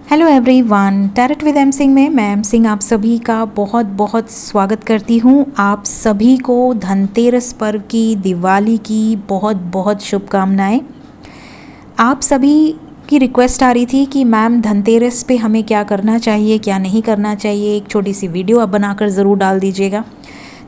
Hello everyone, tarot with M Singh में मैं M Singh आप सभी का बहुत बहुत स्वागत करती हूँ। आप सभी को धनतेरस पर्व की, दिवाली की बहुत बहुत शुभकामनाएं। आप सभी की रिक्वेस्ट आ रही थी कि मैम धनतेरस पे हमें क्या करना चाहिए, क्या नहीं करना चाहिए, एक छोटी सी वीडियो आप बनाकर ज़रूर डाल दीजिएगा।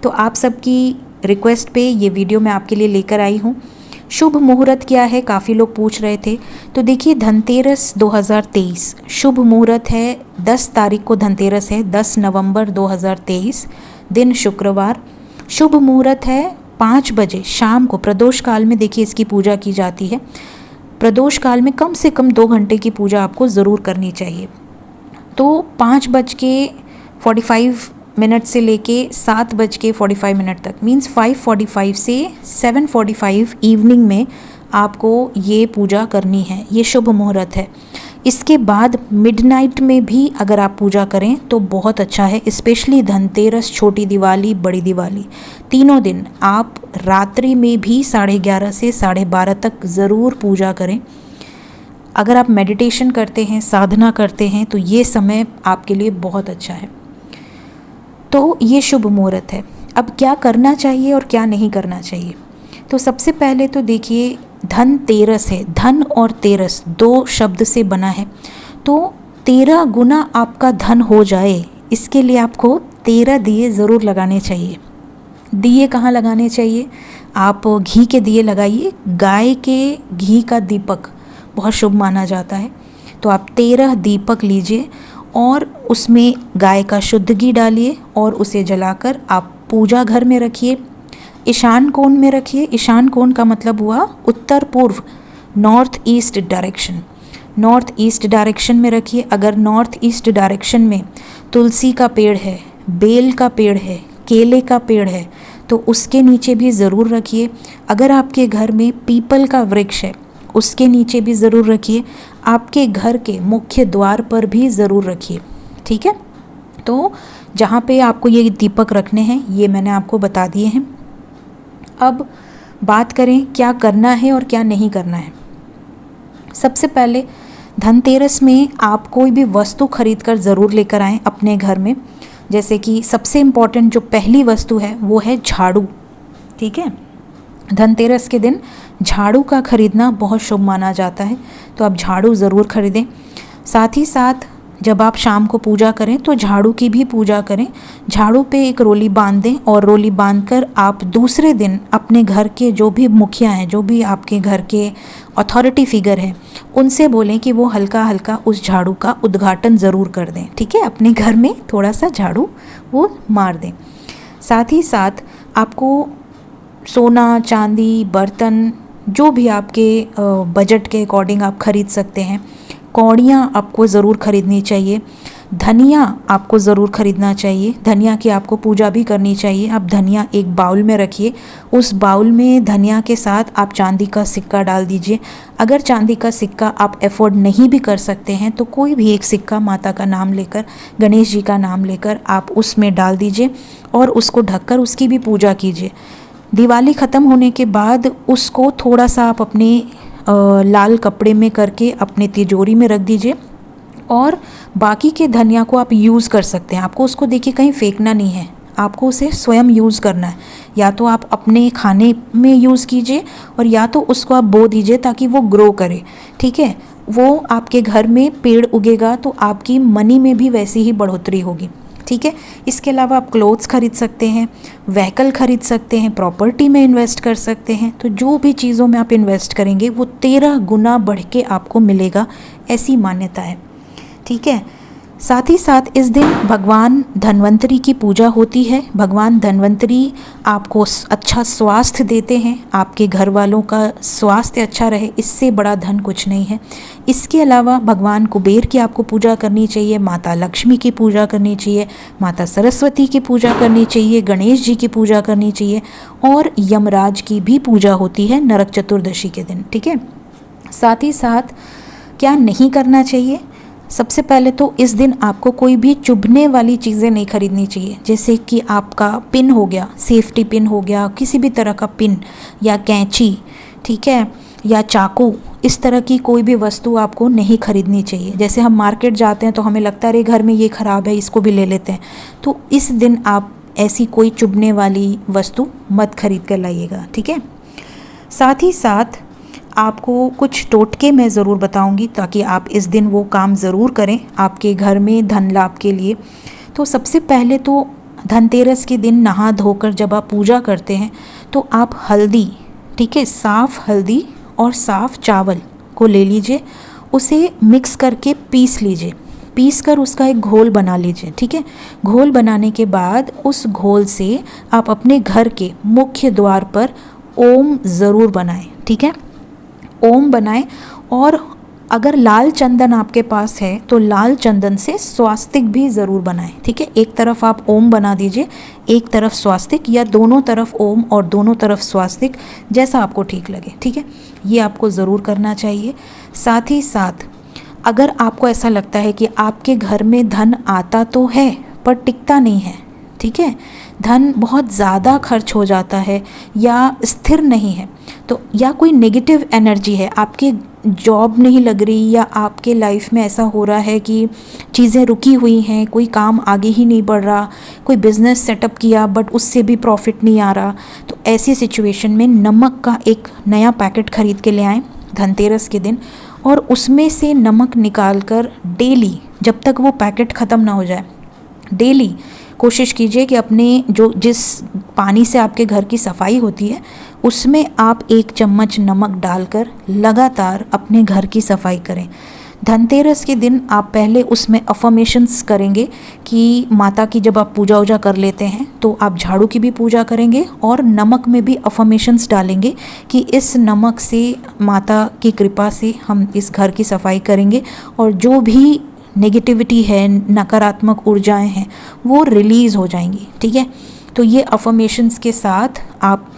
तो आप सबकी रिक्वेस्ट पे ये वीडियो मैं आपके लिए लेकर आई हूँ। शुभ मुहूर्त क्या है, काफ़ी लोग पूछ रहे थे। तो देखिए, धनतेरस 2023 शुभ मुहूर्त है। 10 तारीख को धनतेरस है, 10 नवंबर 2023 दिन शुक्रवार। शुभ मुहूर्त है 5 बजे शाम को। प्रदोष काल में देखिए इसकी पूजा की जाती है। प्रदोष काल में कम से कम 2 घंटे की पूजा आपको ज़रूर करनी चाहिए। तो 5:45 से लेके 7:45 तक, मीन्स 5:45 से 7:45 इवनिंग में आपको ये पूजा करनी है। ये शुभ मुहूर्त है। इसके बाद मिडनाइट में भी अगर आप पूजा करें तो बहुत अच्छा है। स्पेशली धनतेरस, छोटी दिवाली, बड़ी दिवाली, तीनों दिन आप रात्रि में भी 11:30 से 12:30 तक ज़रूर पूजा करें। अगर आप मेडिटेशन करते हैं, साधना करते हैं, तो ये समय आपके लिए बहुत अच्छा है। तो ये शुभ मुहूर्त है। अब क्या करना चाहिए और क्या नहीं करना चाहिए, तो सबसे पहले तो देखिए, धनतेरस है। धन और तेरस 2 शब्द से बना है। तो 13 गुना आपका धन हो जाए, इसके लिए आपको 13 दिए ज़रूर लगाने चाहिए। दिए कहाँ लगाने चाहिए? आप घी के दिए लगाइए। गाय के घी का दीपक बहुत शुभ माना जाता है। तो आप 13 दीपक लीजिए और उसमें गाय का शुद्ध घी डालिए और उसे जलाकर आप पूजा घर में रखिए। ईशान कोण में रखिए। ईशान कोण का मतलब हुआ उत्तर पूर्व, north east direction. North east direction में रखिए। अगर नॉर्थ ईस्ट डायरेक्शन में तुलसी का पेड़ है, बेल का पेड़ है, केले का पेड़ है, तो उसके नीचे भी ज़रूर रखिए। अगर आपके घर में पीपल का वृक्ष है, उसके नीचे भी ज़रूर रखिए। आपके घर के मुख्य द्वार पर भी ज़रूर रखिए। ठीक है, तो जहाँ पे आपको ये दीपक रखने हैं, ये मैंने आपको बता दिए हैं। अब बात करें क्या करना है और क्या नहीं करना है। सबसे पहले धनतेरस में आप कोई भी वस्तु खरीद कर ज़रूर लेकर आएँ अपने घर में। जैसे कि सबसे इम्पॉर्टेंट जो पहली वस्तु है वो है झाड़ू। ठीक है, धनतेरस के दिन झाड़ू का खरीदना बहुत शुभ माना जाता है। तो आप झाड़ू ज़रूर खरीदें। साथ ही साथ जब आप शाम को पूजा करें तो झाड़ू की भी पूजा करें। झाड़ू पे एक रोली बांध दें और रोली बांधकर आप दूसरे दिन अपने घर के जो भी मुखिया हैं, जो भी आपके घर के अथॉरिटी फिगर हैं, उनसे बोलें कि वो हल्का हल्का उस झाड़ू का उद्घाटन ज़रूर कर दें। ठीक है, अपने घर में थोड़ा सा झाड़ू वो मार दें। साथ ही साथ आपको सोना, चांदी, बर्तन, जो भी आपके बजट के अकॉर्डिंग आप खरीद सकते हैं। कौड़ियाँ आपको ज़रूर खरीदनी चाहिए। धनिया आपको ज़रूर खरीदना चाहिए। धनिया की आपको पूजा भी करनी चाहिए। आप धनिया एक बाउल में रखिए। उस बाउल में धनिया के साथ आप चांदी का सिक्का डाल दीजिए। अगर चांदी का सिक्का आप अफोर्ड नहीं भी कर सकते हैं तो कोई भी एक सिक्का माता का नाम लेकर, गणेश जी का नाम लेकर आप उसमें डाल दीजिए और उसको ढककर उसकी भी पूजा कीजिए। दिवाली ख़त्म होने के बाद उसको थोड़ा सा आप अपने लाल कपड़े में करके अपने तिजोरी में रख दीजिए और बाकी के धनिया को आप यूज़ कर सकते हैं। आपको उसको देखिए कहीं फेंकना नहीं है, आपको उसे स्वयं यूज़ करना है। या तो आप अपने खाने में यूज़ कीजिए और या तो उसको आप बो दीजिए ताकि वो ग्रो करे। ठीक है, वो आपके घर में पेड़ उगेगा तो आपकी मनी में भी वैसी ही बढ़ोतरी होगी। ठीक है, इसके अलावा आप क्लोथ्स खरीद सकते हैं, व्हीकल खरीद सकते हैं, प्रॉपर्टी में इन्वेस्ट कर सकते हैं। तो जो भी चीज़ों में आप इन्वेस्ट करेंगे वो 13 गुना बढ़ के आपको मिलेगा, ऐसी मान्यता है। ठीक है, साथ ही साथ इस दिन भगवान धन्वंतरी की पूजा होती है। भगवान धन्वंतरी आपको अच्छा स्वास्थ्य देते हैं। आपके घर वालों का स्वास्थ्य अच्छा रहे, इससे बड़ा धन कुछ नहीं है। इसके अलावा भगवान कुबेर की आपको पूजा करनी चाहिए, माता लक्ष्मी की पूजा करनी चाहिए, माता सरस्वती की पूजा करनी चाहिए, गणेश जी की पूजा करनी चाहिए और यमराज की भी पूजा होती है नरक चतुर्दशी के दिन। ठीक है, साथ ही साथ क्या नहीं करना चाहिए। सबसे पहले तो इस दिन आपको कोई भी चुभने वाली चीज़ें नहीं खरीदनी चाहिए। जैसे कि आपका पिन हो गया, सेफ्टी पिन हो गया, किसी भी तरह का पिन या कैंची, ठीक है, या चाकू, इस तरह की कोई भी वस्तु आपको नहीं खरीदनी चाहिए। जैसे हम मार्केट जाते हैं तो हमें लगता है अरे घर में ये ख़राब है, इसको भी ले लेते हैं, तो इस दिन आप ऐसी कोई चुभने वाली वस्तु मत खरीद कर लाइएगा, ठीक है। साथ ही साथ आपको कुछ टोटके मैं ज़रूर बताऊंगी ताकि आप इस दिन वो काम ज़रूर करें आपके घर में धन लाभ के लिए। तो सबसे पहले तो धनतेरस के दिन नहा धोकर जब आप पूजा करते हैं तो आप हल्दी, ठीक है, साफ़ हल्दी और साफ़ चावल को ले लीजिए, उसे मिक्स करके पीस लीजिए, पीस कर उसका एक घोल बना लीजिए, ठीक है। घोल बनाने के बाद उस घोल से आप अपने घर के मुख्य द्वार पर ओम ज़रूर बनाएं, ठीक है, ओम बनाएं। और अगर लाल चंदन आपके पास है तो लाल चंदन से स्वास्तिक भी ज़रूर बनाएं, ठीक है। एक तरफ आप ओम बना दीजिए, एक तरफ स्वास्तिक, या दोनों तरफ ओम और दोनों तरफ स्वास्तिक, जैसा आपको ठीक लगे, ठीक है। ये आपको ज़रूर करना चाहिए। साथ ही साथ अगर आपको ऐसा लगता है कि आपके घर में धन आता तो है पर टिकता नहीं है, ठीक है, धन बहुत ज़्यादा खर्च हो जाता है या स्थिर नहीं है, तो या कोई नेगेटिव एनर्जी है, आपकी जॉब नहीं लग रही या आपके लाइफ में ऐसा हो रहा है कि चीज़ें रुकी हुई हैं, कोई काम आगे ही नहीं बढ़ रहा, कोई बिज़नेस सेटअप किया बट उससे भी प्रॉफिट नहीं आ रहा, तो ऐसी सिचुएशन में नमक का एक नया पैकेट ख़रीद के ले आएँ धनतेरस के दिन, और उसमें से नमक निकाल कर डेली, जब तक वो पैकेट ख़त्म ना हो जाए, डेली कोशिश कीजिए कि अपने जिस पानी से आपके घर की सफाई होती है उसमें आप 1 चम्मच नमक डालकर लगातार अपने घर की सफाई करें। धनतेरस के दिन आप पहले उसमें अफर्मेशंस करेंगे कि माता की जब आप पूजा वूजा कर लेते हैं तो आप झाड़ू की भी पूजा करेंगे और नमक में भी अफर्मेशंस डालेंगे कि इस नमक से, माता की कृपा से हम इस घर की सफाई करेंगे और जो भी नेगेटिविटी है, नकारात्मक ऊर्जाएं हैं, वो रिलीज़ हो जाएंगी, ठीक है। तो ये अफर्मेशंस के साथ आप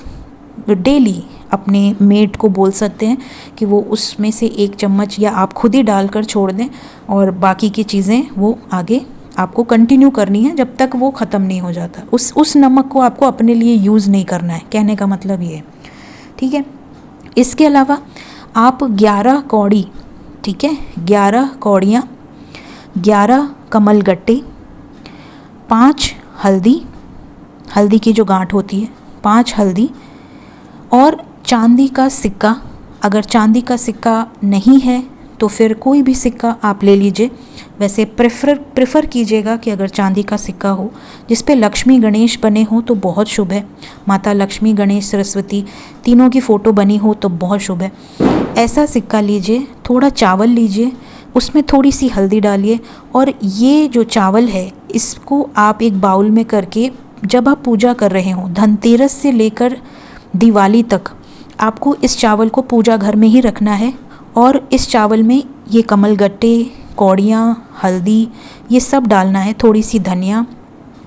डेली अपने मेड को बोल सकते हैं कि वो उसमें से 1 चम्मच या आप खुद ही डालकर छोड़ दें, और बाकी की चीज़ें वो आगे आपको कंटिन्यू करनी है जब तक वो ख़त्म नहीं हो जाता। उस नमक को आपको अपने लिए यूज़ नहीं करना है, कहने का मतलब ये है, ठीक है। इसके अलावा आप 11 कौड़ी, ठीक है, 11 कौड़ियाँ, 11 कमलगट्टे, 5 हल्दी की जो गांठ होती है, 5 हल्दी, और चांदी का सिक्का। अगर चांदी का सिक्का नहीं है तो फिर कोई भी सिक्का आप ले लीजिए। वैसे प्रेफर कीजिएगा कि अगर चांदी का सिक्का हो जिस पे लक्ष्मी गणेश बने हो तो बहुत शुभ है, माता लक्ष्मी, गणेश, सरस्वती तीनों की फ़ोटो बनी हो तो बहुत शुभ है। ऐसा सिक्का लीजिए, थोड़ा चावल लीजिए, उसमें थोड़ी सी हल्दी डालिए, और ये जो चावल है इसको आप एक बाउल में करके जब आप पूजा कर रहे हो, धनतेरस से लेकर दिवाली तक आपको इस चावल को पूजा घर में ही रखना है, और इस चावल में ये कमलगट्टे, कौड़ियाँ, हल्दी, ये सब डालना है, थोड़ी सी धनिया,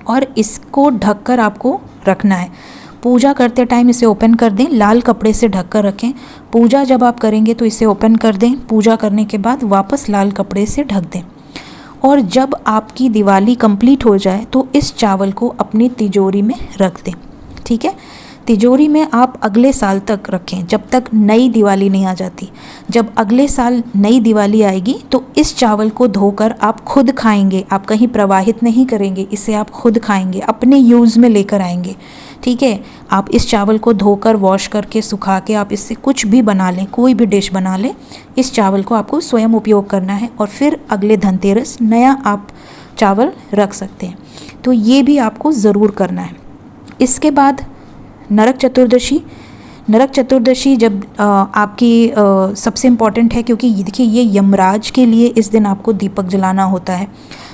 और इसको ढककर आपको रखना है। पूजा करते टाइम इसे ओपन कर दें, लाल कपड़े से ढक कर रखें। पूजा जब आप करेंगे तो इसे ओपन कर दें, पूजा करने के बाद वापस लाल कपड़े से ढक दें। और जब आपकी दिवाली कंप्लीट हो जाए तो इस चावल को अपनी तिजोरी में रख दें, ठीक है। तिजोरी में आप अगले साल तक रखें, जब तक नई दिवाली नहीं आ जाती। जब अगले साल नई दिवाली आएगी तो इस चावल को धोकर आप खुद खाएंगे, आप कहीं प्रवाहित नहीं करेंगे, इसे आप खुद खाएंगे, अपने यूज़ में लेकर आएंगे, ठीक है। आप इस चावल को धोकर वॉश करके सुखा के आप इससे कुछ भी बना लें, कोई भी डिश बना लें। इस चावल को आपको स्वयं उपयोग करना है और फिर अगले धनतेरस नया आप चावल रख सकते हैं। तो ये भी आपको ज़रूर करना है। इसके बाद नरक चतुर्दशी जब आपकी सबसे इम्पॉर्टेंट है, क्योंकि देखिए ये यमराज के लिए इस दिन आपको दीपक जलाना होता है।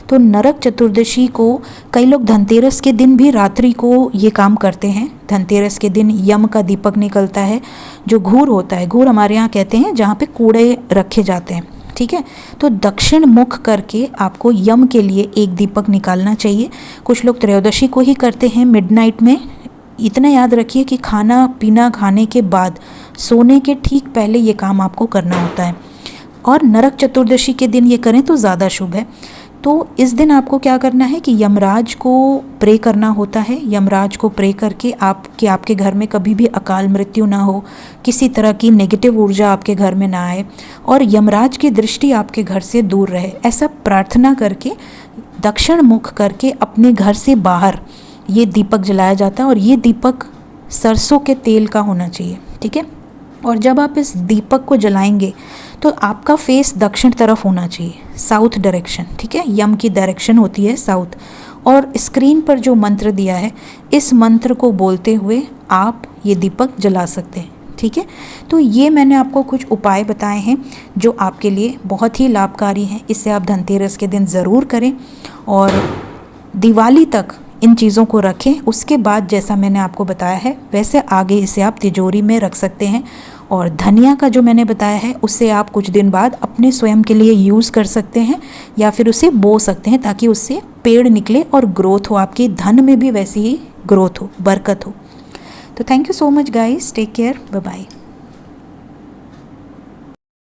तो नरक चतुर्दशी को कई लोग धनतेरस के दिन भी रात्रि को ये काम करते हैं। धनतेरस के दिन यम का दीपक निकलता है, जो घूर होता है, घूर हमारे यहाँ कहते हैं जहाँ पे कूड़े रखे जाते हैं, ठीक है। तो दक्षिण मुख करके आपको यम के लिए एक दीपक निकालना चाहिए। कुछ लोग त्रयोदशी को ही करते हैं मिडनाइट में। इतना याद रखिए कि खाना पीना खाने के बाद सोने के ठीक पहले ये काम आपको करना होता है, और नरक चतुर्दशी के दिन ये करें तो ज़्यादा शुभ है। तो इस दिन आपको क्या करना है कि यमराज को प्रे करना होता है। यमराज को प्रे करके आपके घर में कभी भी अकाल मृत्यु ना हो, किसी तरह की नेगेटिव ऊर्जा आपके घर में ना आए और यमराज की दृष्टि आपके घर से दूर रहे, ऐसा प्रार्थना करके दक्षिण मुख करके अपने घर से बाहर ये दीपक जलाया जाता है। और ये दीपक सरसों के तेल का होना चाहिए, ठीक है। और जब आप इस दीपक को जलाएंगे तो आपका फेस दक्षिण तरफ होना चाहिए, साउथ डायरेक्शन, ठीक है। यम की डायरेक्शन होती है साउथ। और स्क्रीन पर जो मंत्र दिया है, इस मंत्र को बोलते हुए आप ये दीपक जला सकते हैं, ठीक है। तो ये मैंने आपको कुछ उपाय बताए हैं जो आपके लिए बहुत ही लाभकारी हैं। इसे आप धनतेरस के दिन ज़रूर करें और दिवाली तक इन चीज़ों को रखें। उसके बाद जैसा मैंने आपको बताया है वैसे आगे इसे आप तिजोरी में रख सकते हैं। और धनिया का जो मैंने बताया है उससे आप कुछ दिन बाद अपने स्वयं के लिए यूज़ कर सकते हैं या फिर उसे बो सकते हैं ताकि उससे पेड़ निकले और ग्रोथ हो, आपकी धन में भी वैसी ही ग्रोथ हो, बरकत हो। तो thank you so much guys, take care, bye bye.